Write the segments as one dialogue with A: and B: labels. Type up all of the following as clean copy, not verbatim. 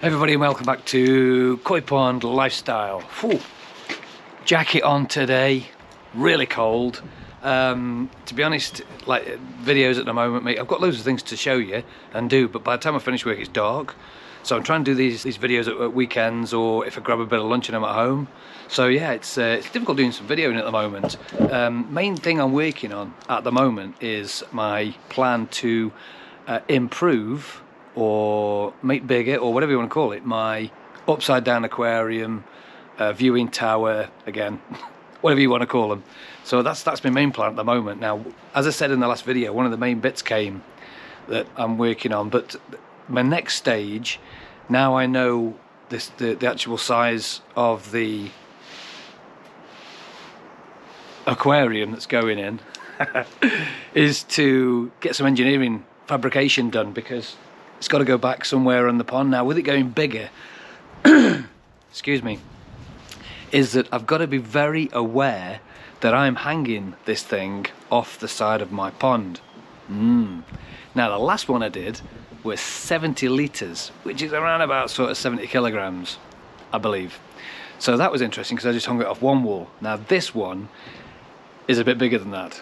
A: Everybody, and welcome back to Koi Pond Lifestyle. Whew. Jacket on today, really cold. To be honest, like videos at the moment, mate, I've got loads of things to show you and do, but by the time I finish work it's dark. So I'm trying to do these videos at weekends, or if I grab a bit of lunch and I'm at home. So yeah, it's difficult doing some videoing at the moment. Main thing I'm working on at the moment is my plan to improve or make bigger, or whatever you want to call it, my upside down aquarium, viewing tower, again, whatever you want to call them. So that's my main plan at the moment. Now, as I said in the last video, one of the main bits came that I'm working on, but my next stage, now I know the actual size of the aquarium that's going in, is to get some engineering fabrication done, because it's got to go back somewhere on the pond. Now, with it going bigger, excuse me, is that I've got to be very aware that I'm hanging this thing off the side of my pond. Now, the last one I did was 70 litres, which is around about sort of 70 kilograms, I believe. So that was interesting, because I just hung it off one wall. Now, this one is a bit bigger than that.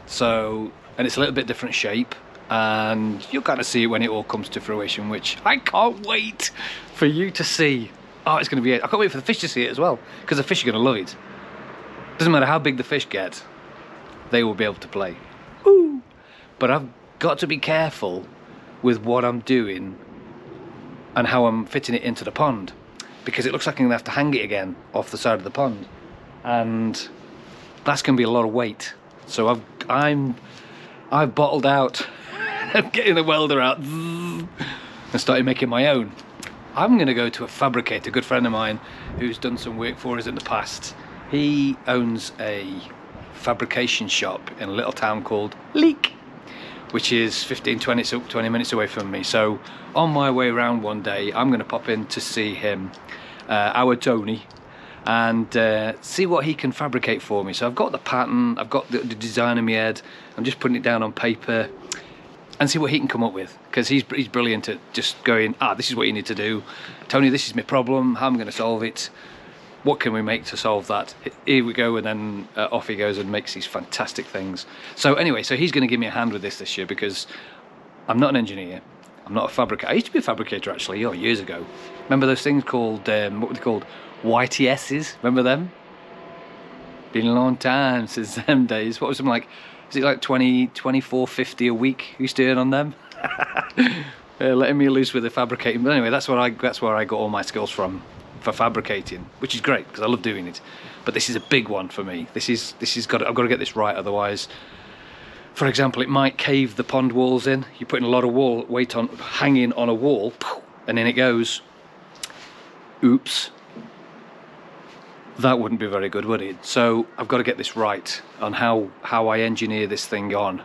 A: So, and it's a little bit different shape, and you'll kind of see it when it all comes to fruition, which I can't wait for you to see. Oh, it's going to be it. I can't wait for the fish to see it as well, because the fish are going to love it. Doesn't matter how big the fish get, they will be able to play. Woo! But I've got to be careful with what I'm doing and how I'm fitting it into the pond, because it looks like I'm going to have to hang it again off the side of the pond, and that's going to be a lot of weight. So I've bottled out. I'm getting the welder out and started making my own. I'm going to go to a fabricator, a good friend of mine who's done some work for us in the past. He owns a fabrication shop in a little town called Leek, which is 15-20 minutes away from me. So on my way around one day, I'm going to pop in to see him, our Tony, and see what he can fabricate for me. So I've got the pattern, I've got the design in my head, I'm just putting it down on paper and see what he can come up with, because he's brilliant at just going, this is what you need to do. Tony, this is my problem, how am I going to solve it? What can we make to solve that? Here we go, and then off he goes and makes these fantastic ththings. So anyway, so he's going to give me a hand with this year, because I'm not an engineer, I'm not a fabricator. I used to be a fabricator actually, years ago. Remember those things called, what were they called? YTSs, remember them? Been a long time since them days. What was them like? Is it like 24.50 a week you used to earn on them? Letting me loose with the fabricating. But anyway, that's where I got all my skills from for fabricating, which is great because I love doing it. But this is a big one for me. I've got to get this right, otherwise, for example, it might cave the pond walls in. You're putting a lot of weight on, hanging on a wall, and in it goes. Oops. That wouldn't be very good, would it? So I've got to get this right on how I engineer this thing on,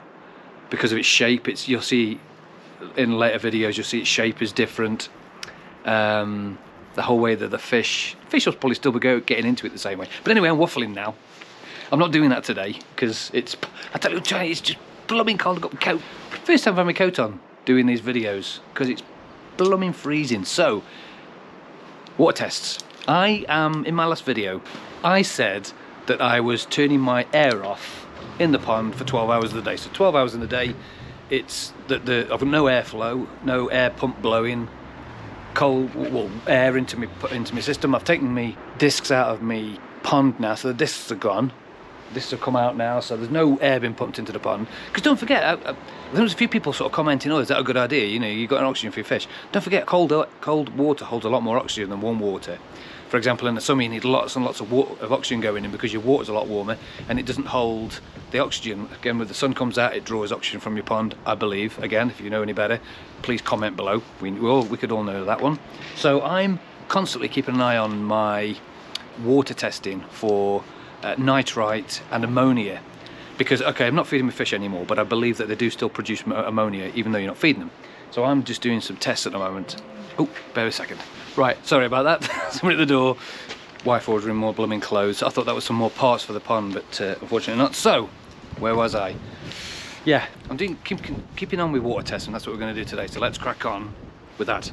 A: because of its shape. You'll see in later videos, you'll see its shape is different. The whole way that the fish will probably still be getting into it the same way. But anyway, I'm waffling now. I'm not doing that today because I tell you, it's just blooming cold. I've got my coat. First time I've had my coat on doing these videos because it's blooming freezing. So, water tests. In my last video, I said that I was turning my air off in the pond for 12 hours of the day. So 12 hours in the day, it's I've got no airflow, no air pump blowing cold air into my system. I've taken my discs out of my pond now, so the discs are gone. This have come out now, so there's no air being pumped into the pond. Because don't forget, there was a few people sort of commenting, is that a good idea? You've got an oxygen for your fish. Don't forget, cold water holds a lot more oxygen than warm water. For example, in the summer you need lots and lots of oxygen going in, because your water's a lot warmer and it doesn't hold the oxygen. Again, when the sun comes out, it draws oxygen from your pond, I believe. Again, if you know any better, please comment below. We could all know that one. So I'm constantly keeping an eye on my water testing for nitrite and ammonia, because I'm not feeding my fish anymore, but I believe that they do still produce ammonia even though you're not feeding them. So I'm just doing some tests at the moment. Oh, bear a second. Right, sorry about that. Somebody at the door. Wife ordering more blooming clothes. I thought that was some more parts for the pond, but unfortunately not. So, where was I? Yeah, I'm keeping on with water testing. That's what we're going to do today. So let's crack on with that.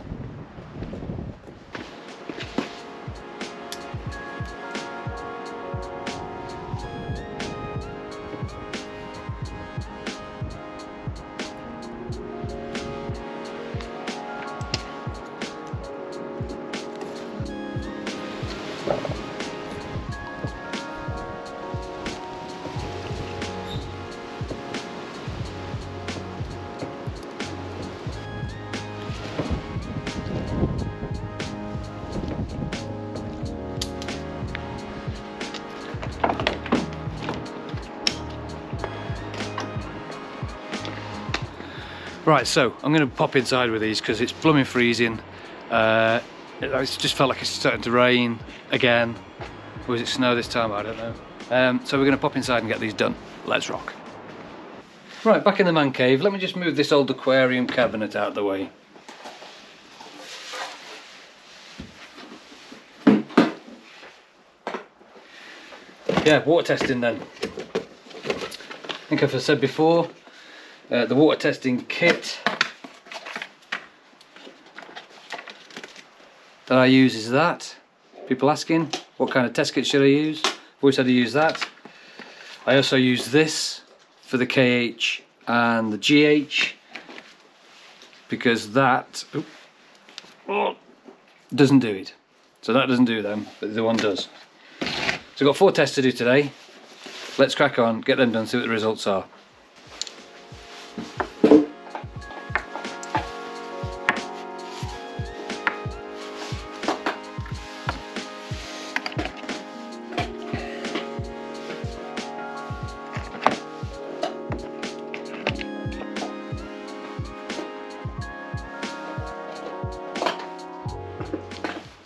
A: Right, so I'm going to pop inside with these because it's blooming freezing. It's just felt like it's starting to rain again. Or was it snow this time? I don't know. So we're going to pop inside and get these done. Let's rock. Right, back in the man cave. Let me just move this old aquarium cabinet out of the way. Yeah, water testing then. I think I've said before, the water testing kit that I use is that. People asking what kind of test kit should I use? I've always had to use that. I also use this for the KH and the GH because that doesn't do it. So that doesn't do them, but the other one does. So I've got 4 tests to do today. Let's crack on, get them done, see what the results are.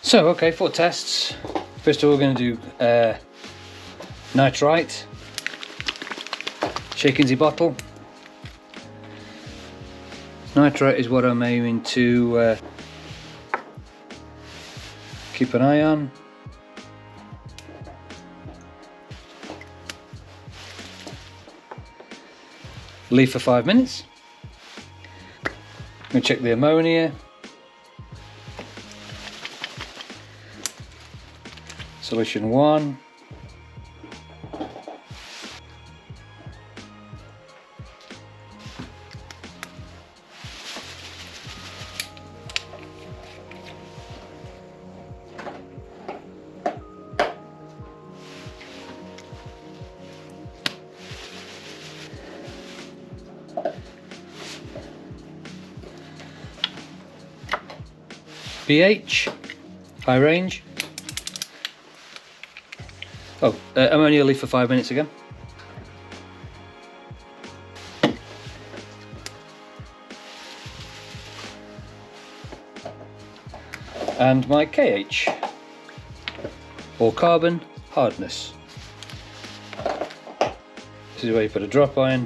A: So, okay, 4 tests. First of all, we're going to do nitrite, shakinsy bottle. Nitrite is what I'm aiming to keep an eye on. Leave for 5 minutes. I'm going to check the ammonia. Solution 1. pH, high range. Oh, ammonia leaf for 5 minutes again. And my KH, or carbon hardness. This is where you put a drop on,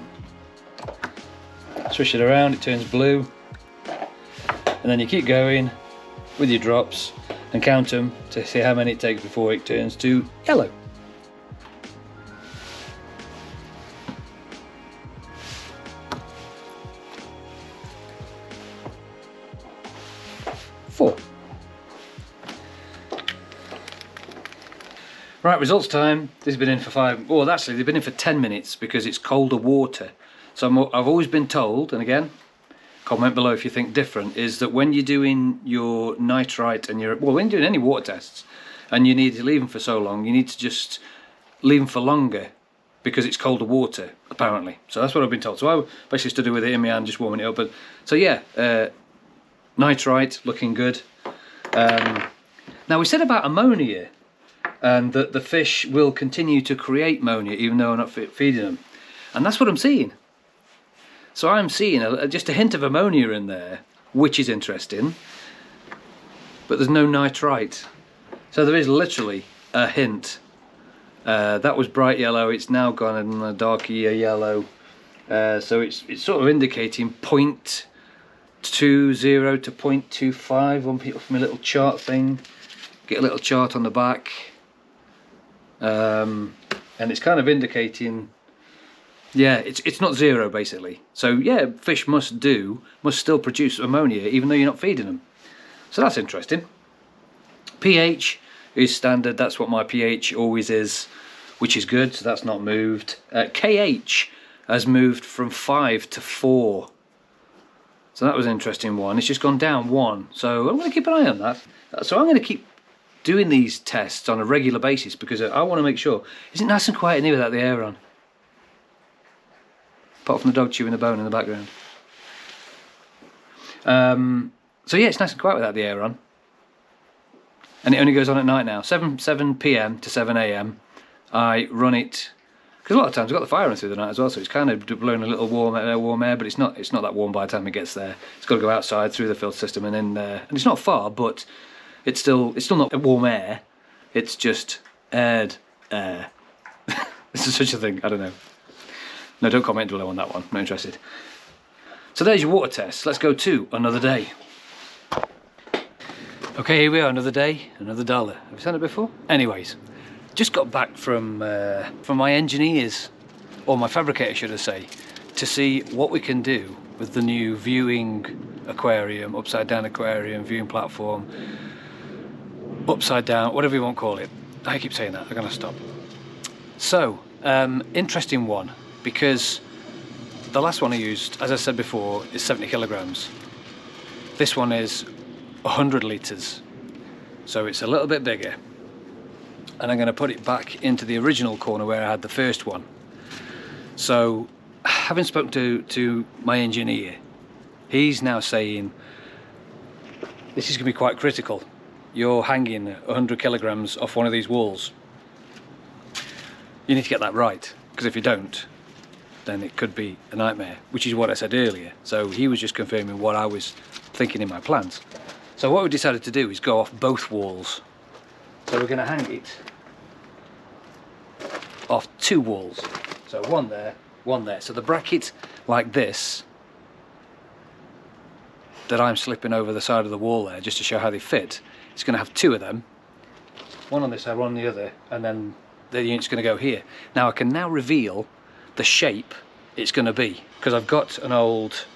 A: swish it around, it turns blue, and then you keep going with your drops and count them to see how many it takes before it turns to yellow. Right, results time. This has been in for 5, well actually they've been in for 10 minutes because it's colder water. So I've always been told, and again, comment below if you think different, is that when you're doing your nitrite and when you're doing any water tests and you need to leave them for so long, you need to just leave them for longer because it's colder water, apparently. So that's what I've been told. So I basically stood with it in my hand, just warming it up. But so yeah, nitrite looking good. Now we said about ammonia, and that the fish will continue to create ammonia even though I'm not feeding them, and that's what I'm seeing. So I'm seeing just a hint of ammonia in there, which is interesting, but there's no nitrite. So there is literally a hint. That was bright yellow, it's now gone in a darker yellow, so it's sort of indicating 0.20 to 0.25 on people from a little chart thing. Get a little chart on the back. And it's kind of indicating, yeah, it's not 0 basically. So yeah, fish must still produce ammonia even though you're not feeding them. So that's interesting. pH is standard, that's what my pH always is, which is good, so that's not moved. KH has moved from 5 to 4. So that was an interesting one. It's just gone down 1. So I'm going to keep an eye on that. So I'm going to keep doing these tests on a regular basis because I want to make sure. Is it nice and quiet in here without the air on? Apart from the dog chewing the bone in the background. So yeah, it's nice and quiet without the air on. And it only goes on at night now. 7 PM to 7 AM. I run it Because a lot of times we've got the fire in through the night as well, so it's kind of blowing a little warm air, but it's not that warm by the time it gets there. It's got to go outside through the filter system and in there. And it's not far, but it's still not warm air. It's just aired air. This is such a thing. I don't know. No, don't comment below on that one. Not interested. So there's your water test. Let's go to another day. Okay, here we are. Another day, another dollar. Have we seen it before? Anyways. Just got back from my engineers, or my fabricator should I say, to see what we can do with the new viewing aquarium, upside down aquarium, viewing platform, upside down, whatever you want to call it. I keep saying that, I'm gonna stop. So, interesting one, because the last one I used, as I said before, is 70 kilograms. This one is 100 litres, so it's a little bit bigger. And I'm going to put it back into the original corner where I had the first one. So, having spoken to my engineer, he's now saying this is going to be quite critical. You're hanging 100 kilograms off one of these walls. You need to get that right, because if you don't, then it could be a nightmare, which is what I said earlier. So he was just confirming what I was thinking in my plans. So what we decided to do is go off both walls. So we're going to hang it off two walls. So one there, one there. So the bracket like this that I'm slipping over the side of the wall there, just to show how they fit, it's going to have two of them. One on this side, one on the other, and then the unit's going to go here. Now I can now reveal the shape it's going to be, because I've got an old,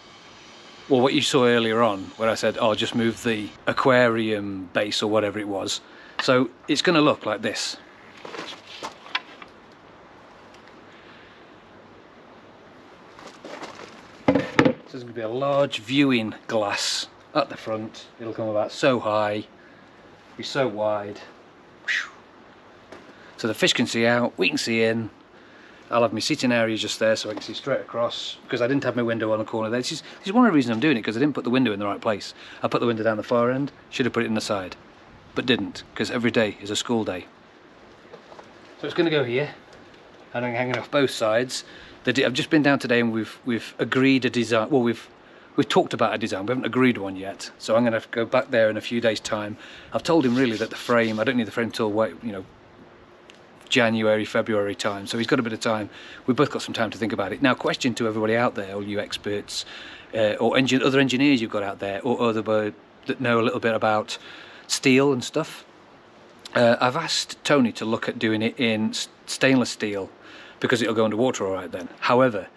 A: well, what you saw earlier on where I said, oh, just move the aquarium base or whatever it was. So it's going to look like this. So there's going to be a large viewing glass at the front. It'll come about so high, be so wide. So the fish can see out, we can see in. I'll have my seating area just there so I can see straight across, because I didn't have my window on the corner there. This is one of the reasons I'm doing it, because I didn't put the window in the right place. I put the window down the far end, should have put it in the side, but didn't, because every day is a school day. So it's going to go here, and I'm hanging off both sides. I've just been down today and we've agreed a design. Well, we've talked about a design, we haven't agreed one yet. So I'm going to go back there in a few days' time. I've told him really that the frame, I don't need the frame till January, February time, so he's got a bit of time. We've both got some time to think about it. Now, question to everybody out there, all you experts, or other engineers you've got out there, or other that know a little bit about steel and stuff. I've asked Tony to look at doing it in stainless steel, because it'll go underwater all right then. However,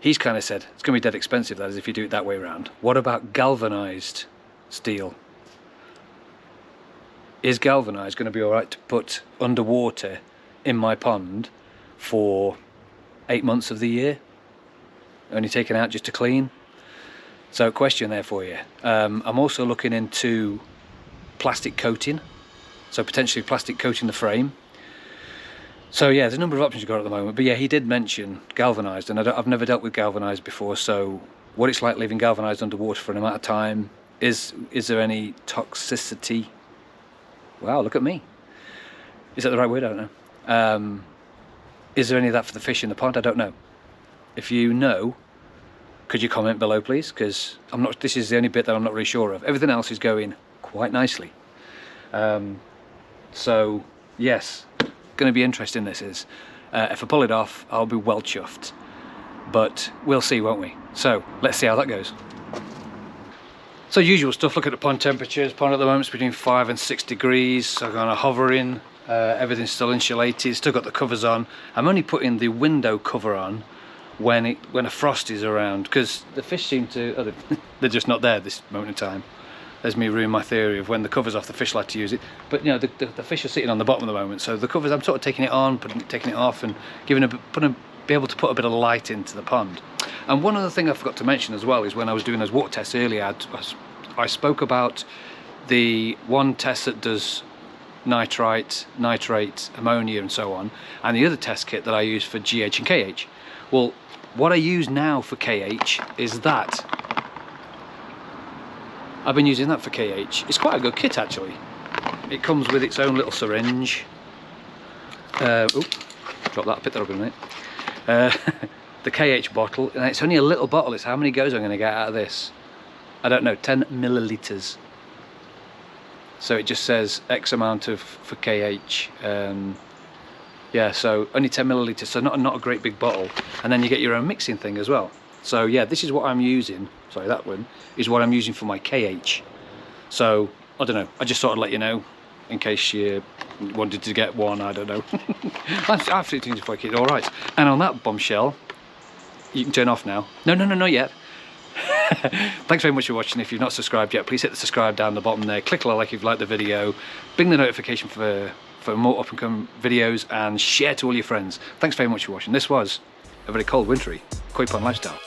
A: he's kind of said it's going to be dead expensive, that is, if you do it that way around. What about galvanized steel? Is galvanized going to be all right to put underwater in my pond for 8 months of the year, only taken out just to clean? So question there for you. I'm also looking into plastic coating, so potentially plastic coating the frame. So yeah, there's a number of options you've got at the moment, but yeah, he did mention galvanized, and I've never dealt with galvanized before, so what it's like leaving galvanized underwater for an amount of time, is there any toxicity? Wow, look at me. Is that the right word? I don't know. Is there any of that for the fish in the pond? I don't know. If you know, could you comment below, please? Because this is the only bit that I'm not really sure of. Everything else is going quite nicely. So yes, going to be interesting this is. If I pull it off, I'll be well chuffed. But we'll see, won't we? So let's see how that goes. So usual stuff, look at the pond temperatures. Pond at the moment is between 5 and 6 degrees, so kind of hovering. Everything's still insulated, still got the covers on. I'm only putting the window cover on when a frost is around, because the fish seem to, they're just not there this moment in time. There's me ruining my theory of when the cover's off, the fish like to use it. But the fish are sitting on the bottom at the moment, so the covers, I'm sort of taking it on, taking it off, and be able to put a bit of light into the pond. And one other thing I forgot to mention as well is when I was doing those water tests earlier, I spoke about the one test that does nitrite, nitrate, ammonia and so on, and the other test kit that I use for GH and KH. Well, what I use now for KH is that. I've been using that for KH. It's quite a good kit actually. It comes with its own little syringe. Drop that, pick that up in a minute. the KH bottle, and it's only a little bottle. It's how many goes I'm going to get out of this? I don't know, 10 millilitres. So it just says X amount of for KH. Yeah, so only 10 millilitres, so not a great big bottle. And then you get your own mixing thing as well. So yeah, this is what I'm using. Sorry, that one is what I'm using for my KH. So I don't know. I just thought I'd let you know in case you wanted to get one. I don't know. I'm absolutely fucking all right. And on that bombshell, you can turn off now. No, not yet. Thanks very much for watching. If you've not subscribed yet, please hit the subscribe down the bottom there. Click a like if you like the video. Bing the notification for more up and coming videos, and share to all your friends. Thanks very much for watching. This was a very cold, wintry Koi Pond lifestyle.